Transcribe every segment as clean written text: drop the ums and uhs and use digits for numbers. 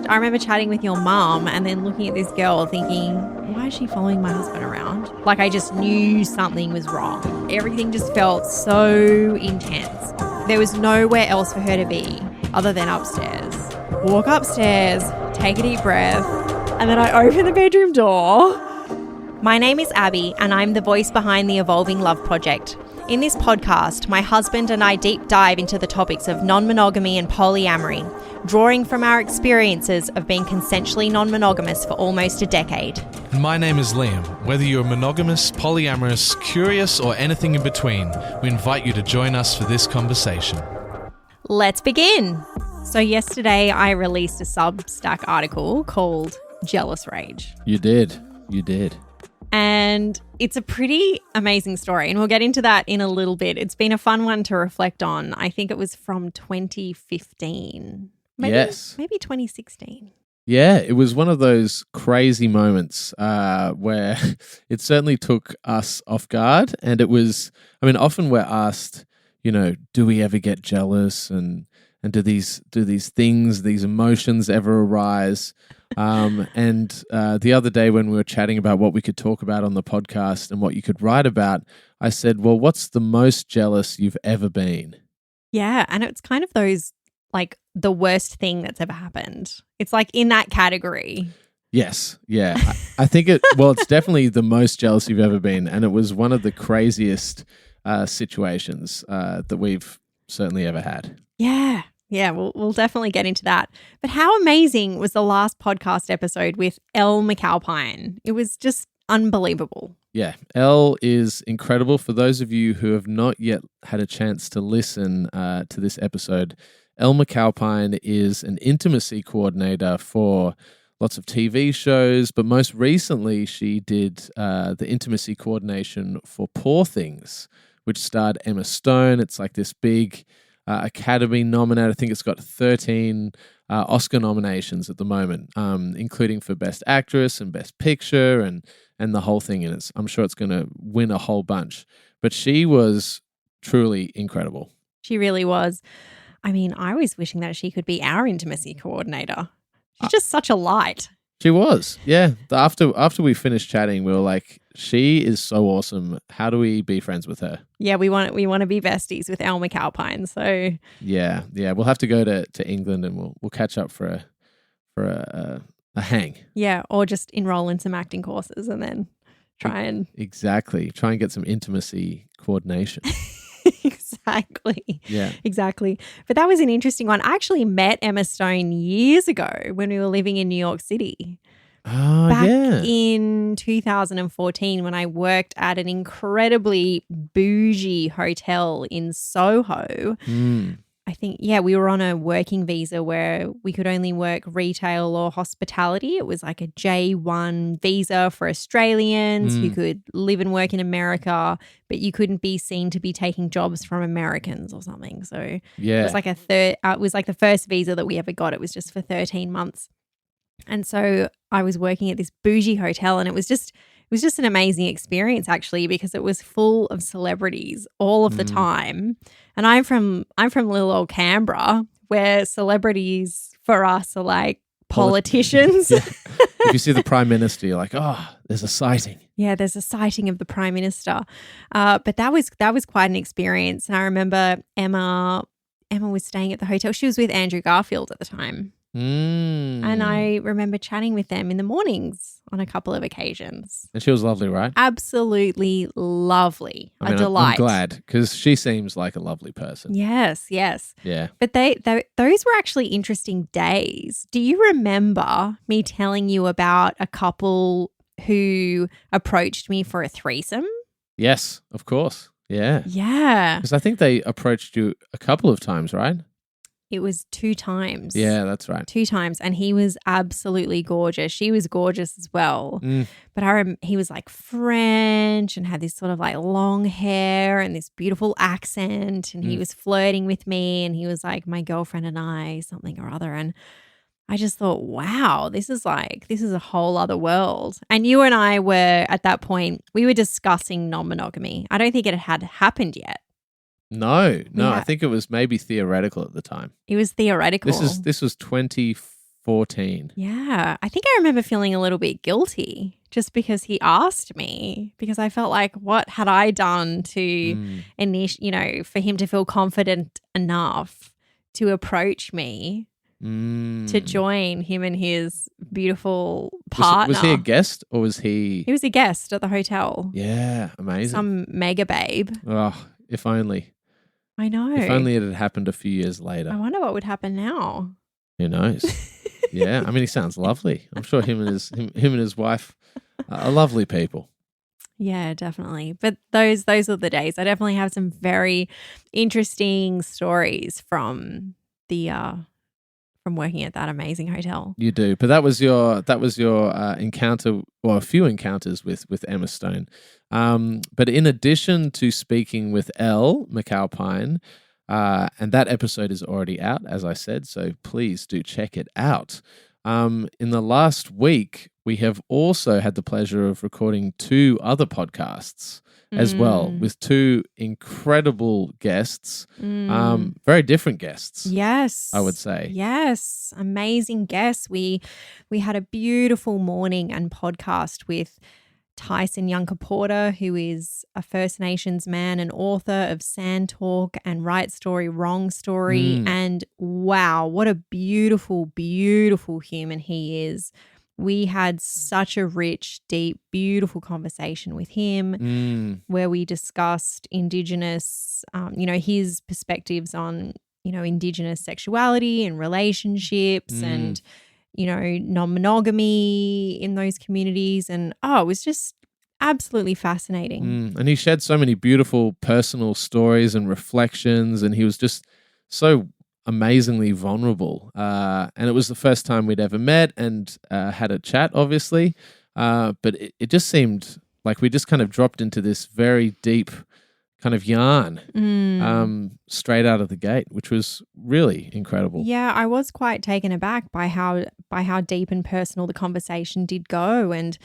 I remember chatting with your mum and then looking at this girl thinking, why is she following my husband around? Like I just knew something was wrong. Everything just felt so intense. There was nowhere else for her to be other than upstairs. Walk upstairs, take a deep breath, and then I open the bedroom door. My name is Abby and I'm the voice behind the Evolving Love Project. In this podcast, my husband and I deep dive into the topics of non-monogamy and polyamory, drawing from our experiences of being consensually non-monogamous for almost a decade. My name is Liam. Whether you're monogamous, polyamorous, curious, or anything in between, we invite you to join us for this conversation. Let's begin. So yesterday I released a Substack article called Jealous Rage. You did. And it's a pretty amazing story. And we'll get into that in a little bit. It's been a fun one to reflect on. I think it was from 2015. Maybe 2016. Yeah, it was one of those crazy moments where it certainly took us off guard. And it was, often we're asked, do we ever get jealous? And do these things, these emotions ever arise? And the other day when we were chatting about what we could talk about on the podcast and what you could write about, I said, well, what's the most jealous you've ever been? Yeah, and it's kind of those, like, the worst thing that's ever happened. It's like in that category. Yes, yeah. I think it's definitely the most jealous you've ever been. And it was one of the craziest situations that we've certainly ever had. Yeah, we'll definitely get into that. But how amazing was the last podcast episode with Elle McAlpine? It was just unbelievable. Yeah, Elle is incredible. For those of you who have not yet had a chance to listen to this episode, Elle McAlpine is an intimacy coordinator for lots of TV shows, but most recently she did the intimacy coordination for Poor Things, which starred Emma Stone. It's like this big Academy nominated. I think it's got 13 Oscar nominations at the moment, including for Best Actress and Best Picture and the whole thing. And I'm sure it's going to win a whole bunch. But she was truly incredible. She really was. I was wishing that she could be our intimacy coordinator. She's just such a light. She was, yeah. After we finished chatting, we were like, she is so awesome. How do we be friends with her? Yeah, we want to be besties with Elle McAlpine. So yeah, we'll have to go to England and we'll catch up for a hang. Yeah, or just enroll in some acting courses and then try and get some intimacy coordination. Exactly. Yeah. Exactly. But that was an interesting one. I actually met Emma Stone years ago when we were living in New York City. Oh, Back yeah. in 2014 when I worked at an incredibly bougie hotel in Soho. I think, we were on a working visa where we could only work retail or hospitality. It was like a J1 visa for Australians who could live and work in America, but you couldn't be seen to be taking jobs from Americans or something. So it was like it was like the first visa that we ever got. It was just for 13 months. And so I was working at this bougie hotel and it was just an amazing experience actually because it was full of celebrities all of the time. And I'm from little old Canberra where celebrities for us are like politicians. Yeah. If you see the Prime Minister, you're like, oh, there's a sighting. Yeah, there's a sighting of the Prime Minister. But that was quite an experience. And I remember Emma was staying at the hotel. She was with Andrew Garfield at the time. And I remember chatting with them in the mornings on a couple of occasions. And she was lovely, right? Absolutely lovely. A delight. I'm glad because she seems like a lovely person. Yes. Yeah. But those were actually interesting days. Do you remember me telling you about a couple who approached me for a threesome? Yes, of course. Yeah. Yeah. Because I think they approached you a couple of times, right? It was 2 times. Yeah, that's right. 2 times. And he was absolutely gorgeous. She was gorgeous as well. But he was like French and had this sort of like long hair and this beautiful accent. And he was flirting with me and he was like, my girlfriend and I, something or other. And I just thought, wow, this is a whole other world. And you and I were at that point, we were discussing non-monogamy. I don't think it had happened yet. No. I think it was maybe theoretical at the time. It was theoretical. This was 2014. 2014. Yeah. I think I remember feeling a little bit guilty just because he asked me, because I felt like, what had I done to for him to feel confident enough to approach me to join him and his beautiful partner. Was he a guest or was he? He was a guest at the hotel. Yeah, amazing. Some mega babe. Oh, if only. I know. If only it had happened a few years later. I wonder what would happen now. Who knows? Yeah, I mean, he sounds lovely. I'm sure him and his wife are lovely people. Yeah, definitely. But those are the days. I definitely have some very interesting stories from the from working at that amazing hotel. You do, but that was your encounter, or a few encounters with Emma Stone. But in addition to speaking with Elle McAlpine, and that episode is already out, as I said, so please do check it out. In the last week, we have also had the pleasure of recording 2 other podcasts as well, with 2 incredible guests, very different guests. Yes, I would say. Yes, amazing guests. We had a beautiful morning and podcast with Tyson Yunker Porter, who is a First Nations man and author of Sand Talk and Right Story, Wrong Story. And wow, what a beautiful, beautiful human he is. We had such a rich, deep, beautiful conversation with him where we discussed Indigenous, his perspectives on, Indigenous sexuality and relationships and, non-monogamy in those communities. And, it was just absolutely fascinating. And he shared so many beautiful personal stories and reflections, and he was just so amazingly vulnerable. And it was the first time we'd ever met and had a chat, obviously. But it just seemed like we just kind of dropped into this very deep kind of yarn straight out of the gate, which was really incredible. Yeah, I was quite taken aback by how deep and personal the conversation did go. And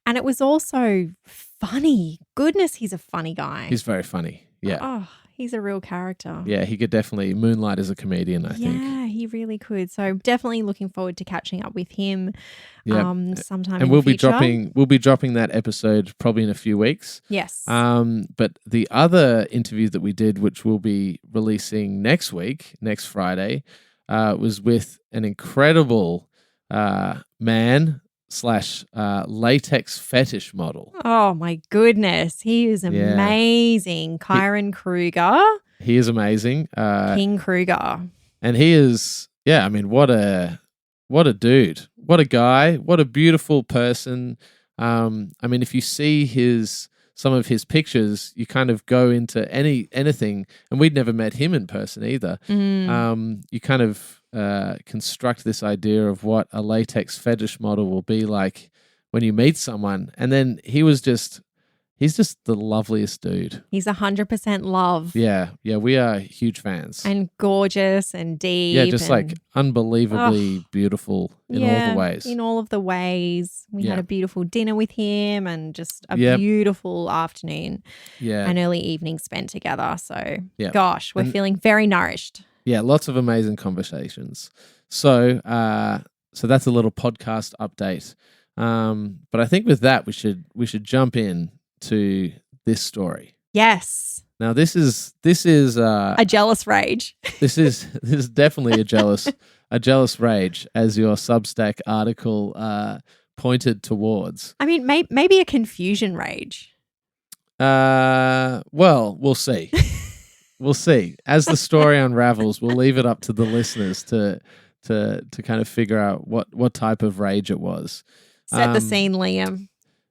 it was also funny. Goodness, he's a funny guy. He's very funny. Yeah. Oh, he's a real character. Yeah, he could definitely moonlight as a comedian, I think. Yeah, he really could. So definitely looking forward to catching up with him sometime and in the future. We'll be dropping that episode probably in a few weeks. Yes. But the other interview that we did, which we'll be releasing next Friday, was with an incredible man / latex fetish model. Oh my goodness. He is amazing. Kyron Kruger. He is amazing. King Kruger. And he is, I mean, what a dude. What a guy. What a beautiful person. I mean, if you see some of his pictures, you kind of go into anything, and we'd never met him in person either. You kind of construct this idea of what a latex fetish model will be like when you meet someone. And then he's just the loveliest dude. He's 100% love. Yeah, we are huge fans. And gorgeous and deep. Yeah, just like unbelievably beautiful in all the ways. In all of the ways. We had a beautiful dinner with him and just a beautiful afternoon and early evening spent together. So, gosh, we're feeling very nourished. Yeah, lots of amazing conversations. So that's a little podcast update. But I think with that, we should jump in to this story. Yes. Now this is a jealous rage. This is definitely a jealous rage, as your Substack article pointed towards. I mean, maybe a confusion rage. Well, we'll see. We'll see. As the story unravels, we'll leave it up to the listeners to kind of figure out what type of rage it was. Set the scene, Liam.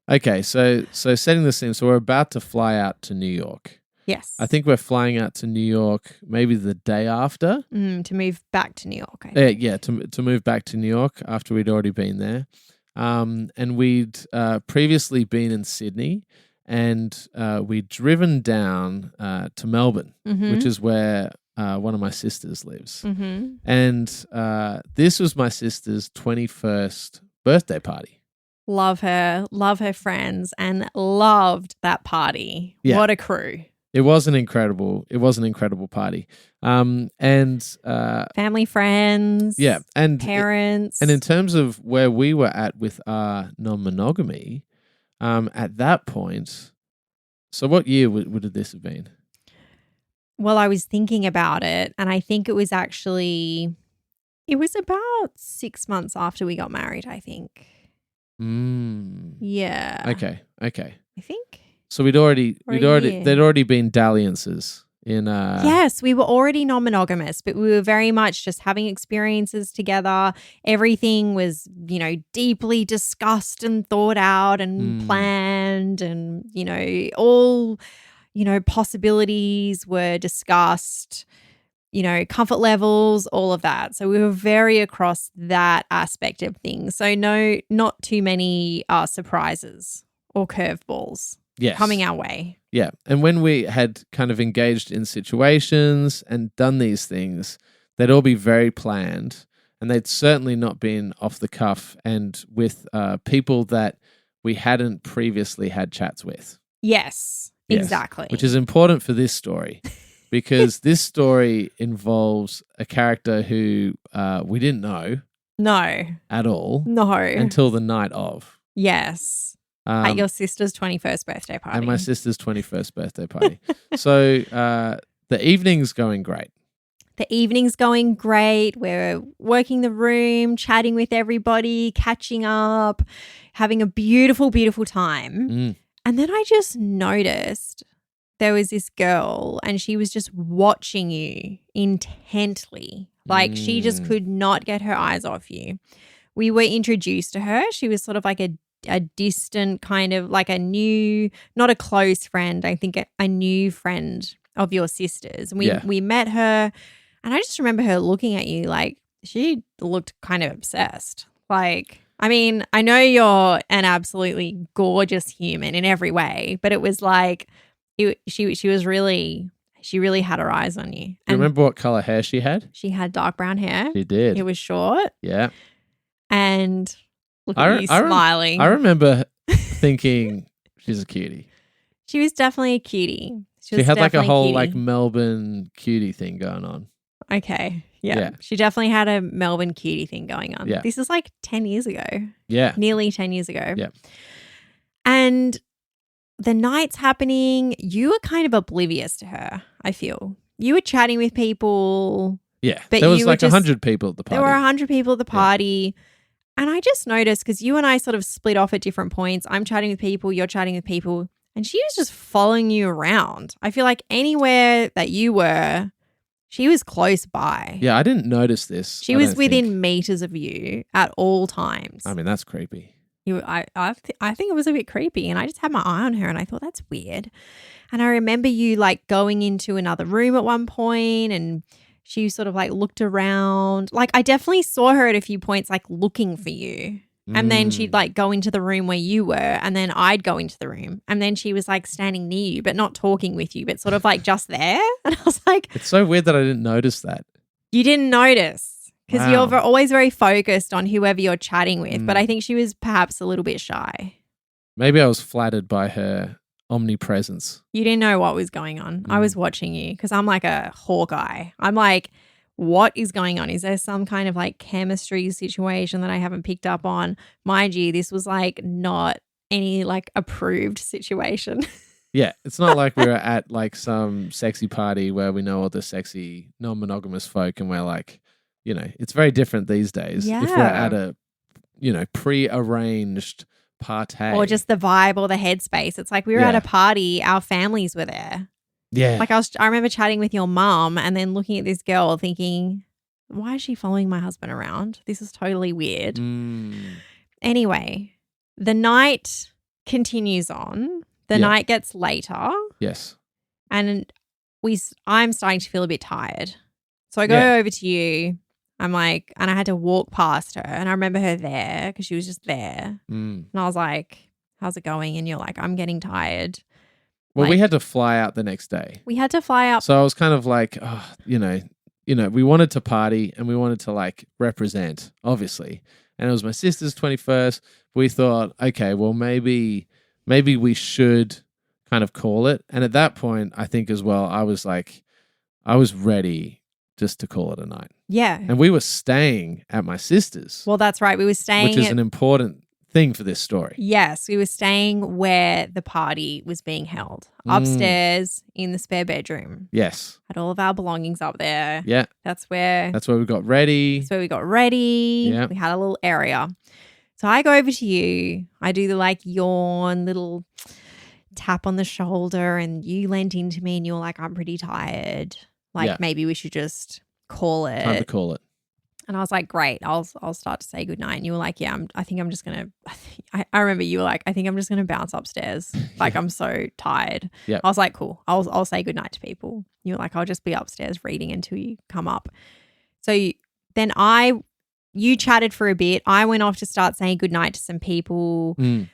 Okay, so setting the scene. So we're about to fly out to New York. Yes. I think we're flying out to New York maybe the day after. To move back to New York. To move back to New York after we'd already been there. And we'd previously been in Sydney, and we'd driven down to Melbourne, which is where one of my sisters lives. And this was my sister's 21st birthday party. Love her friends, and loved that party. Yeah. What a crew. It was an incredible party. And Family, friends, yeah, and parents. and in terms of where we were at with our non-monogamy, at that point, so what year would this have been? Well, I was thinking about it, and I think it was about 6 months after we got married, I think. Yeah. Okay. I think. So Or a year. there'd already been dalliances in Yes, we were already non-monogamous, but we were very much just having experiences together. Everything was, deeply discussed and thought out and planned, and, all, possibilities were discussed, comfort levels, all of that. So we were very across that aspect of things. So no, not too many surprises or curveballs yes. coming our way. Yeah. And when we had kind of engaged in situations and done these things, they'd all be very planned, and they'd certainly not been off the cuff and with people that we hadn't previously had chats with. Yes, exactly. Which is important for this story because this story involves a character who we didn't know No. at all No. until the night of. Yes. At your sister's 21st birthday party. And my sister's 21st birthday party. So the evening's going great. The evening's going great. We're working the room, chatting with everybody, catching up, having a beautiful, beautiful time. And then I just noticed there was this girl and she was just watching you intently. Like she just could not get her eyes off you. We were introduced to her. She was sort of like a distant kind of like a new, not a close friend, I think a new friend of your sister's. And we met her, and I just remember her looking at you like she looked kind of obsessed. Like, I mean, I know you're an absolutely gorgeous human in every way, but it was like she really had her eyes on you. Do you remember what color hair she had? She had dark brown hair. She did. It was short. Yeah. And look at you smiling. I remember thinking she's a cutie. She was definitely a cutie. She had like a whole like Melbourne cutie thing going on. Okay. Yeah. She definitely had a Melbourne cutie thing going on. Yeah. This is like 10 years ago. Yeah. Nearly 10 years ago. Yeah. And the night's happening. You were kind of oblivious to her, I feel. You were chatting with people. Yeah. But there was you like were 100 people at the party. There were 100 people at the party. Yeah. And I just noticed because you and I sort of split off at different points. I'm chatting with people, you're chatting with people, and she was just following you around. I feel like anywhere that you were, she was close by. Yeah, I didn't notice this. She was within meters of you at all times. I mean, that's creepy. I think it was a bit creepy, and I just had my eye on her, and I thought that's weird. And I remember you like going into another room at one point, and she sort of like looked around. Like I definitely saw her at a few points like looking for you. And then she'd like go into the room where you were, and then I'd go into the room. And then she was like standing near you, but not talking with you, but sort of like just there. And I was like, it's so weird that I didn't notice that. You didn't notice because you're always very focused on whoever you're chatting with. But I think she was perhaps a little bit shy. Maybe I was flattered by her omnipresence. You didn't know what was going on. I was watching you because I'm like a Hawkeye. I'm like, what is going on? Is there some kind of like chemistry situation that I haven't picked up on? Mind you, this was like not any like approved situation. Yeah, it's not like we're at like some sexy party where we know all the sexy non-monogamous folk and we're like, it's very different these days. Yeah. If we're at a, pre-arranged party. Or just the vibe or the headspace. It's like we were at a party, our families were there. Yeah. Like I remember chatting with your mum and then looking at this girl thinking, why is she following my husband around? This is totally weird. Anyway, the night continues on. The night gets later. Yes. And I'm starting to feel a bit tired. So I go over to you. I'm like, and I had to walk past her. And I remember her there because she was just there. And I was like, how's it going? And you're like, I'm getting tired. Well, we had to fly out the next day. We had to fly out. So I was kind of like, we wanted to party and we wanted to like represent, obviously. And it was my sister's 21st. We thought, okay, well, maybe we should kind of call it. And at that point, I think as well, I was ready just to call it a night. Yeah. And we were staying at my sister's, Well, that's right. We were staying which is an important thing for this story. Yes, we were staying where the party was being held. Upstairs in the spare bedroom. Yes. Had all of our belongings up there. Yeah. That's where we got ready. That's where we got ready. Yeah. We had a little area. So I go over to you. I do the like yawn, little tap on the shoulder, and you leant into me and you were like, I'm pretty tired. Like Yeah. maybe we should just call it. Time to call it. And I was like, great, I'll start to say goodnight. And you were like, yeah, I think I'm just going to, I remember you were like, I think I'm just going to bounce upstairs. Like, I'm so tired. Yep. I was like, cool, I'll say goodnight to people. You were like, I'll just be upstairs reading until you come up. So then you chatted for a bit. I went off to start saying goodnight to some people. Mm.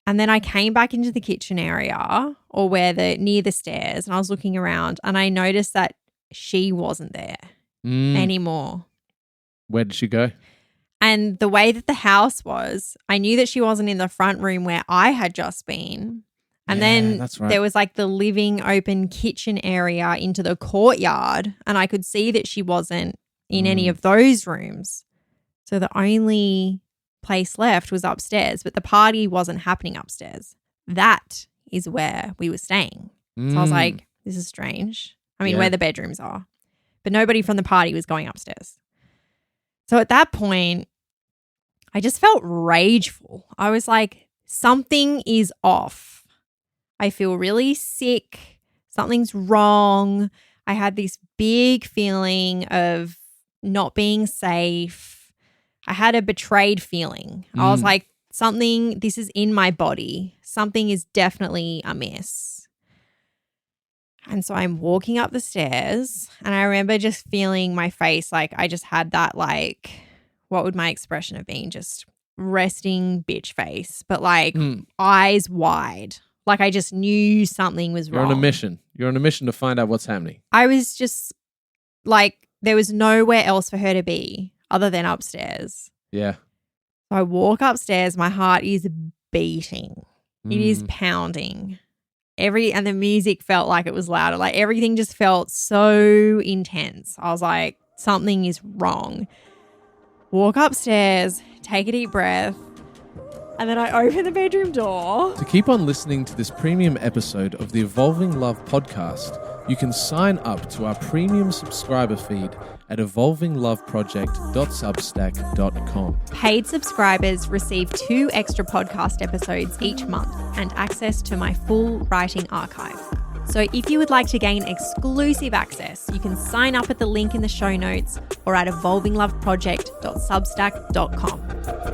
And then I came back into the kitchen area or near the stairs, and I was looking around and I noticed that she wasn't there anymore. Where did she go? And the way that the house was, I knew that she wasn't in the front room where I had just been. And then that's right. there was like the living open kitchen area into the courtyard, and I could see that she wasn't in any of those rooms. So the only place left was upstairs, but the party wasn't happening upstairs. That is where we were staying. So I was like, this is strange. I mean, where the bedrooms are. But nobody from the party was going upstairs. So at that point, I just felt rageful. I was like, something is off. I feel really sick. Something's wrong. I had this big feeling of not being safe. I had a betrayed feeling. I was like, this is in my body. Something is definitely amiss. And so I'm walking up the stairs, and I remember just feeling my face like I just had that, like, what would my expression have been? Just resting bitch face, but like eyes wide. Like I just knew something was wrong. You're on a mission. You're on a mission to find out what's happening. I was just like, there was nowhere else for her to be other than upstairs. Yeah. So I walk upstairs. My heart is beating. It is pounding. And the music felt like it was louder. Like everything just felt so intense. I was like, something is wrong. Walk upstairs, take a deep breath, and then I open the bedroom door. To keep on listening to this premium episode of the Evolving Love podcast, you can sign up to our premium subscriber feed at evolvingloveproject.substack.com. Paid subscribers receive 2 extra podcast episodes each month and access to my full writing archive. So if you would like to gain exclusive access, you can sign up at the link in the show notes or at evolvingloveproject.substack.com.